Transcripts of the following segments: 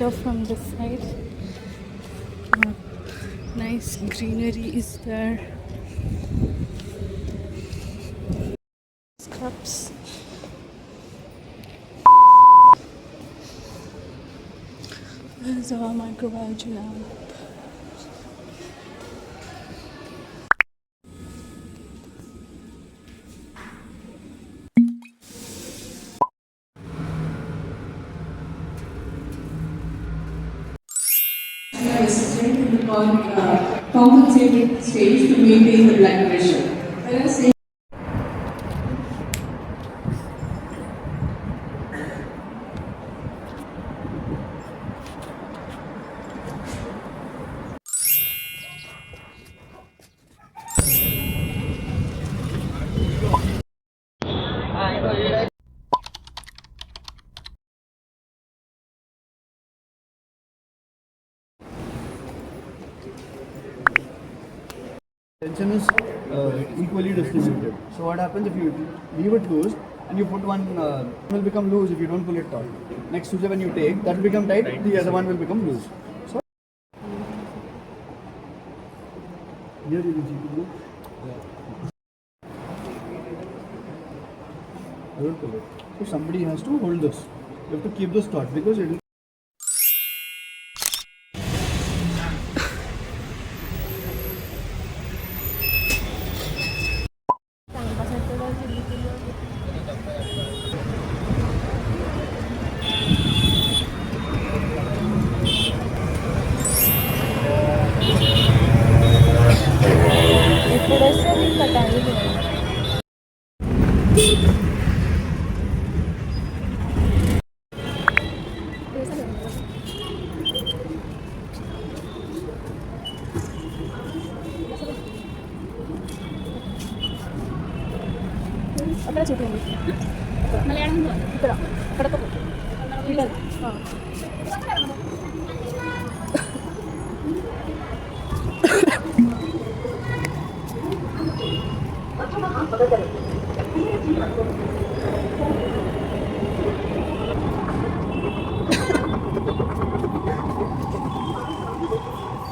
enter from this side. Uh, nice greenery is there. Scrubs. There's our microbiology lab. Resistant called compensated stage to maintain the blood pressure. Whereas tension is equally distributed. So what happens if you leave it loose and you put one, will become loose if you don't pull it taut. Next suture when you take, that will become tight, the other one will become loose. So here you will see I don't pull it. So somebody has to hold this. You have to keep this taut because it will. అక్కడ చూడండి ఇక్కడ అక్కడ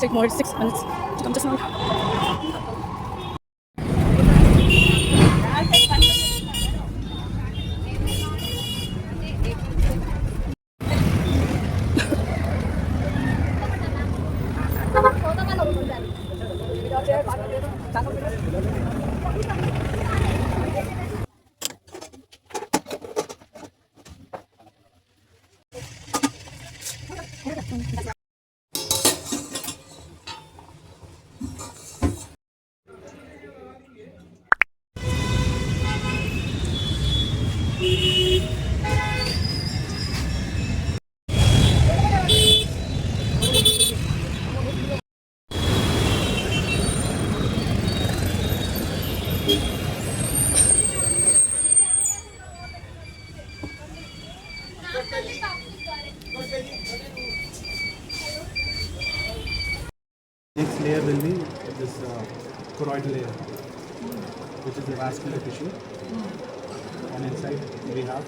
take more 6 minutes to come just now. Next layer will be this choroid layer, which is the vascular tissue. And inside we have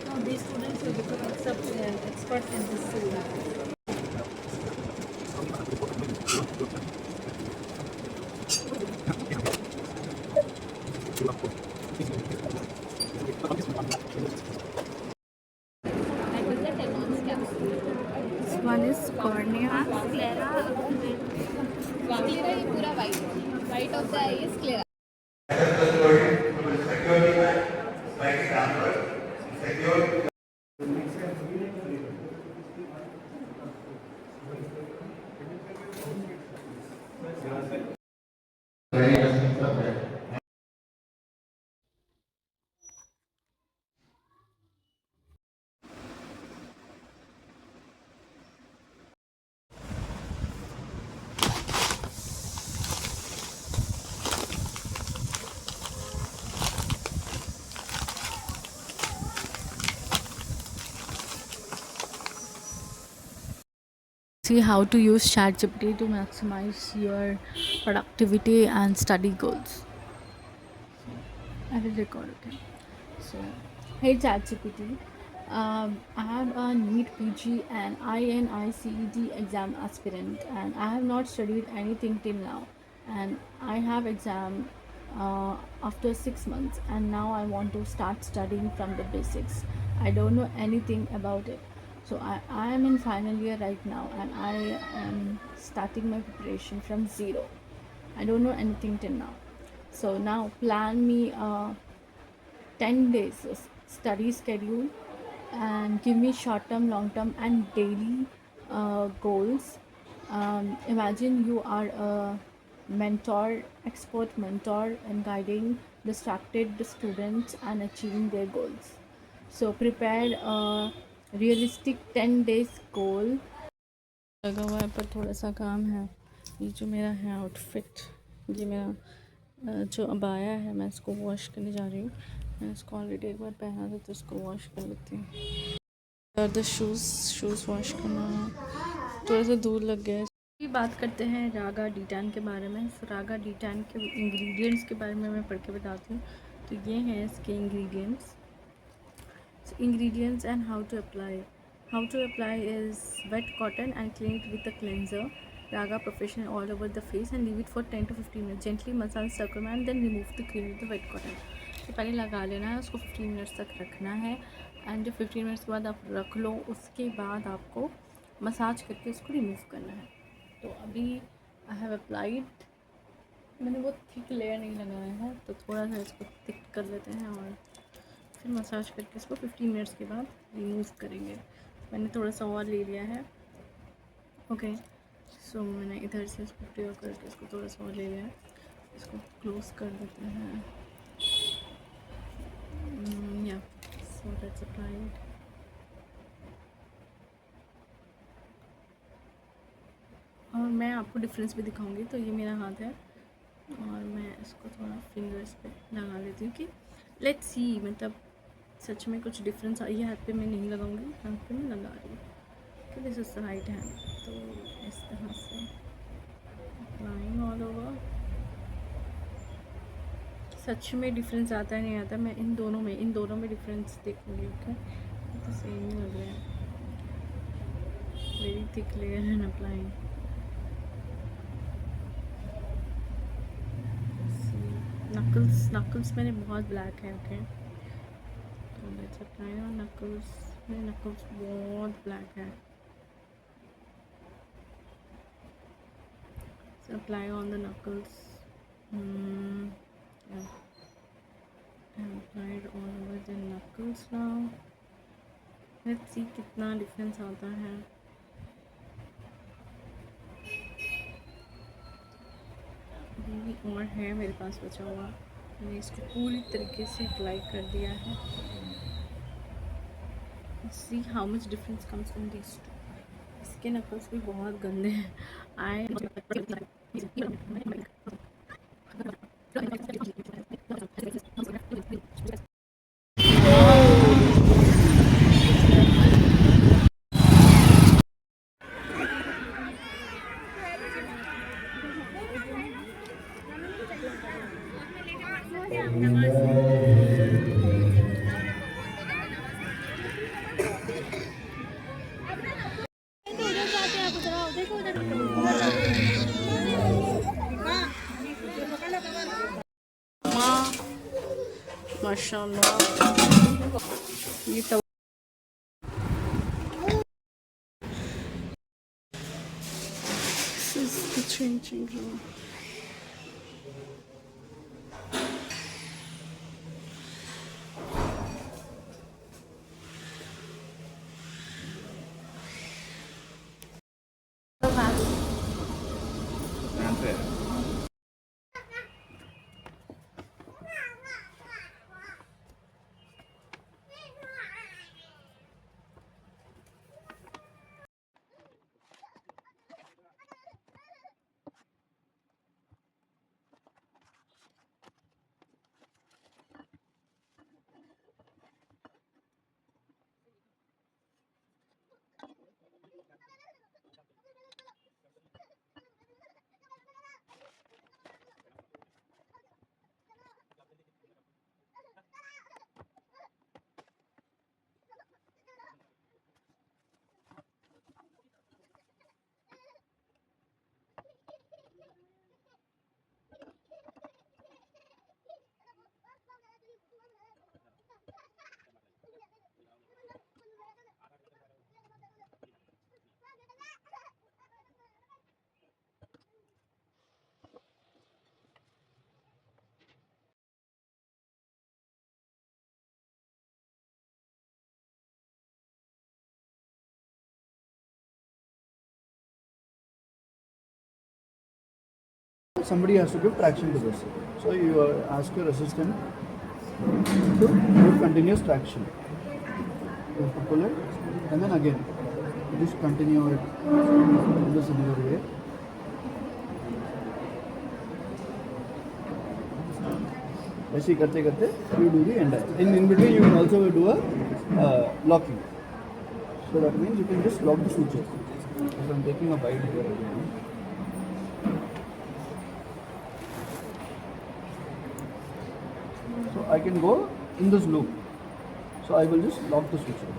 Now these students will become experts in this field. This one is cornea. Sclera is pura white. White of the eye is sclera. See how to use ChatGPT to maximize your productivity and study goals. I will record, okay? So, hey ChatGPT, I have a NEET PG and INICET exam aspirant, and I have not studied anything till now. And I have exam after 6 months, and now I want to start studying from the basics. I don't know anything about it. So I am in final year right now, and I am starting my preparation from zero. I don't know anything till now. So now plan me 10 days study schedule and give me short term, long term, and daily goals. Imagine you are a mentor, expert mentor, and guiding distracted students and achieving their goals. So prepare a realistic 10 days goal. लगा हुआ है पर थोड़ा सा काम है. ये जो मेरा है आउटफिट, ये मेरा जो अबाया है, मैं इसको वॉश करने जा रही हूँ. मैं इसको ऑलरेडी एक बार पहना था तो इसको वॉश कर लेती हूँ. और द शूज़ वॉश करना थोड़ा सा दूर लग गया है. अभी बात करते हैं रागा D10 के बारे में. रागा D10 के इंग्रेडिएंट्स के बारे में मैं पढ़ के बताती हूँ. तो ये हैं इसके ingredients. Ingredients and how to apply. How to apply is wet cotton and clean it with a cleanser. Raga professional all over the face and leave it for 10 to 15 minutes. Gently massage circle and then remove the cream with the wet cotton. तो पहले लगा लेना है, उसको 15 minutes तक रखना है. And जब 15 मिनट्स के बाद आप रख लो, उसके बाद आपको मसाज करके उसको रिमूव करना है. तो अभी आई हैव अप्लाइड, मैंने वो थिक लेयर नहीं लगाया है, तो थोड़ा सा इसको थिक कर लेते हैं और फिर मसाज करके इसको 15 मिनट्स के बाद रिमूव करेंगे. मैंने थोड़ा सा और ले लिया है. ओके, सो मैंने इधर से इसको प्रयोग करके इसको थोड़ा सा और ले लिया है. इसको क्लोज कर देते हैं. या सो दैट्स अप्लाइड. और मैं आपको डिफरेंस भी दिखाऊंगी. तो ये मेरा हाथ है और मैं इसको थोड़ा फिंगर्स पे लगा लेती हूँ कि लेट्स सी, मतलब सच में कुछ डिफरेंस. ये हाथ पे मैं नहीं लगाऊंगी, हाथ पे मैं लगा रही हूँ कि this is the right hand. तो इस तरह से अप्लाइंग ऑल ओवर. सच में डिफरेंस आता है नहीं आता, मैं इन दोनों में डिफरेंस देखूंगी. ओके, तो सेम ही लग रहा है. Very thick layer and applying. Knuckles मेरे बहुत ब्लैक है. ओके, तो लेट्स अप्लाई ऑन नकल्स. मेरे नकल्स बहुत ब्लैक है. So apply on the knuckles. Yeah. I applied all over the knuckles now. Let's see कितना डिफरेंस आता है. अभी और है मेरे पास बचा हुआ. मैंने इसको पूरी तरीके से अप्लाई कर दिया है. See how much difference comes from these two. इसके नकल्स भी बहुत गंदे हैं. माशाल्लाह, ये तो this is the changing room. somebody has to give traction to this. So you ask your assistant to give continuous traction. You have to pull it and then again just continue it in the similar way. ऐसे करते करते you do the end. In between you can also do a locking. So that means you can just lock the suture. So I'm taking a bite here again. So I can go in this loop. So I will just lock the suture.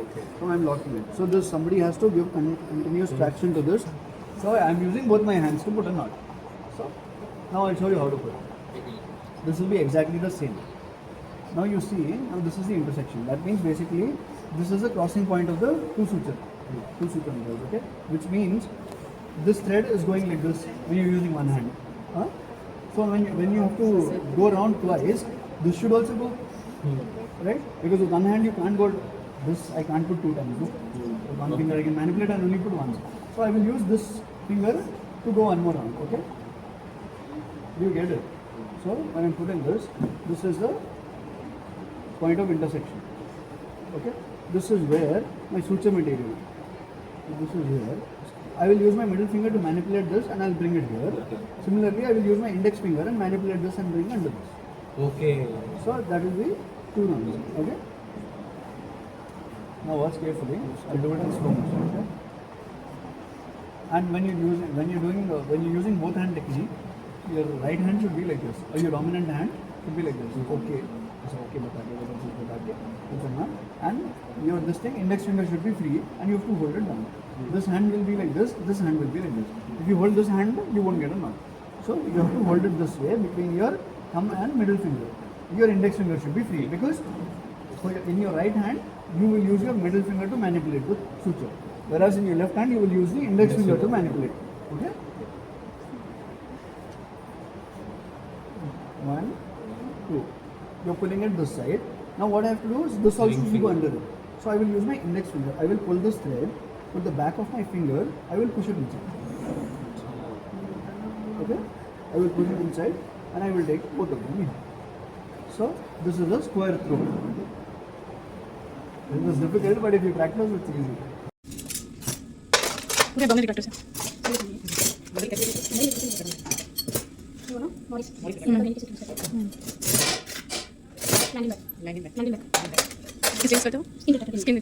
Okay. So I'm locking it. So this somebody has to give continuous traction to this. So I'm using both my hands to put a knot. So now I'll show you how to put it. This will be exactly the same. Now you see, now this is the intersection. That means basically this is the crossing point of the two suture needles, okay? Which means this thread is going like this when you're using one hand. Huh? So when you have to go around twice, this should also go, right? Because with one hand you can't go this, I can't put two times. No? With one finger I can manipulate and only put once. So I will use this finger to go one more round, okay? Do you get it? So when I'm putting this is the point of intersection. Okay? This is where my suture material. This is here. I will use my middle finger to manipulate this and I'll bring it here. Similarly, I will use my index finger and manipulate this and bring it under this. Okay. So that will be two rounds. Okay? Now watch carefully. I'll do it in slow motion. Okay? And when you're using both hand technique, your right hand should be like this, or your dominant hand should be like this. Okay. So okay, and your this thing index finger should be free, and you have to hold it down. This hand will be like this. This hand will be like this. If you hold this hand, you won't get a knot. So you have to hold it this way between your thumb and middle finger. Your index finger should be free because in your right hand you will use your middle finger to manipulate the suture, whereas in your left hand you will use the index finger to manipulate. Okay. 1, 2. You're pulling it this side. Now what I have to do is this also should go under it. So I will use my index finger. I will pull this thread with the back of my finger. I will push it inside. Okay? I will push it inside and I will take both of them in. So this is a square throat. It was difficult, but if you practice, it's easy. पूरे बंगले की practice है किस चीज़ करते हो skin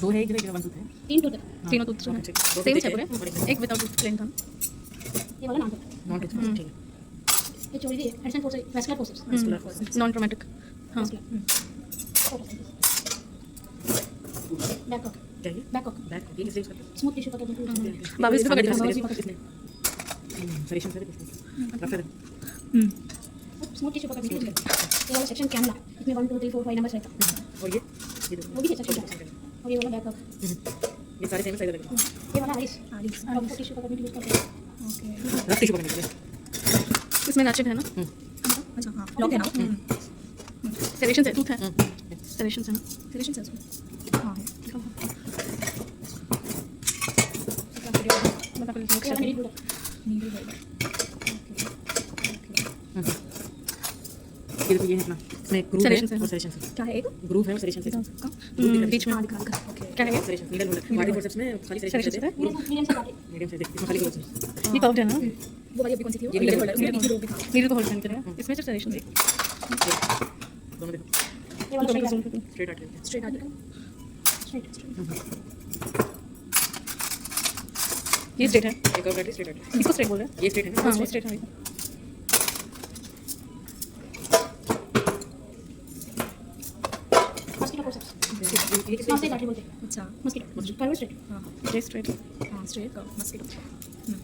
दो है इधर वन टूथ है तीनों टूथ सेम है पूरे एक विदाउट प्लेन था ये वाला नॉन टच ठीक है ये चोरी दी हेडसन फोर्स वेस्कुलर फोर्सेस नॉन ट्रॉमेटिक हाँ बैक हॉक चाहिए बैक हॉक बैक ये किस करते स्मूथ टिश्यू पकड़ दो बाबी से पकड़ सरेशन से रफ है स्मूथ टिश्यू पकड़ दो ये वाला सेक्शन कैमला इसमें 1 2 3 4 5 नंबर्स रहता और ये वो भी सेक्शन और ये वाला बैक हॉक ये सारे सेम साइज लगे ये वाला आइस और टिश्यू पकड़ने के लिए यूज करते हैं ओके रफ टिश्यू पकड़ने के लिए इसमें नाचिक है ना अच्छा हां लॉक है ना सेलेक्शन है टूथ है सेलेक्शन है ना सिलेक्शन सेल्स हां है नीडल बोर्ड ये देखो ये है अपना इसमें ग्रूव है Serrations है। और सरेशन से क्या है एक ग्रूव है और सरेशन से बीच में दिखा ओके क्या है ये सरेशन नीडल होल्डर बॉडी फोर्सेप्स में खाली सरेशन Serrations से है मीडियम से काटे मीडियम से इसमें खाली ग्रूव ये कर्व्ड है ना वो वाली अभी कौन सी थी ये needle holder needle holder needle को होल्ड करने के लिए इसमें सिर्फ सेलेक्शन है दोनों देखो ये वाला straight art straight article straight ये स्ट्रेट है एक और स्ट्रेट आर्ट इसको स्ट्रेट बोल रहे हैं ये स्ट्रेट है ना हाँ वो स्ट्रेट है मस्किटो फोर्सेप्स ये किस मस्किटो काटे बोलते हैं अच्छा मस्किटो कर्व स्ट्रेट हां ये स्ट्रेट हां स्ट्रेट कर्व मस्किटो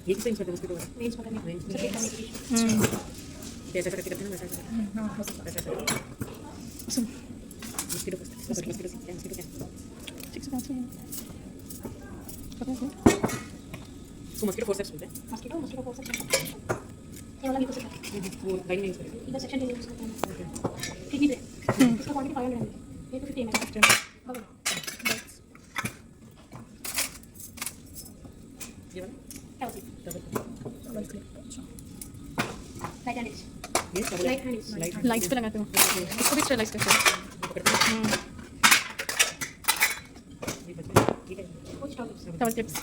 ये किस यूज करते हैं मस्किटो रेंज पकड़ने के लिए स्ट्रेट करने के लिए जैसा करके करते हैं ना वैसा हां हो सकता है मस्किटो मस्किटो क्या इसको मस्किटो फोर्सेप्स बोलते हैं। मस्कीटो फोर्सेप्स ये वाला भी तो सेक्शन वो गाइड नहीं यूज करेंगे। इधर सेक्शन यूज करते हैं किडनी पे इसका क्वांटिटी 500 ml ये तो 50 ml बगल ये वाला double click right hand is ये double right hand is lights पे लगाते हो इसको भी स्टेलाइज करते हो ये बच्चे ठीक है। कुछ टॉपिक्स डबल क्लिप्स